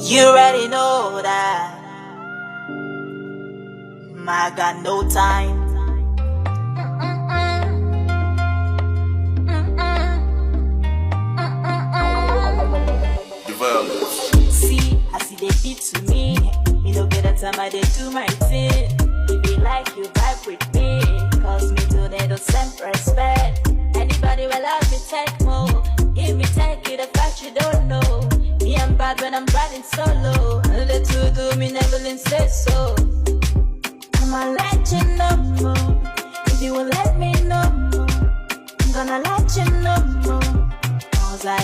You already know that. Maga, no time. See, I see they beat to me. Me no get the time I they do my thing. If you like, you vibe with me. Cause me too, they don't send respect. Anybody will have me take more. Give me take it, the fact you don't know. Me I'm bad when I'm riding solo. And the two do me never say so. I'ma let you know more. If you will let me know more, I'm gonna let you know more. Cause I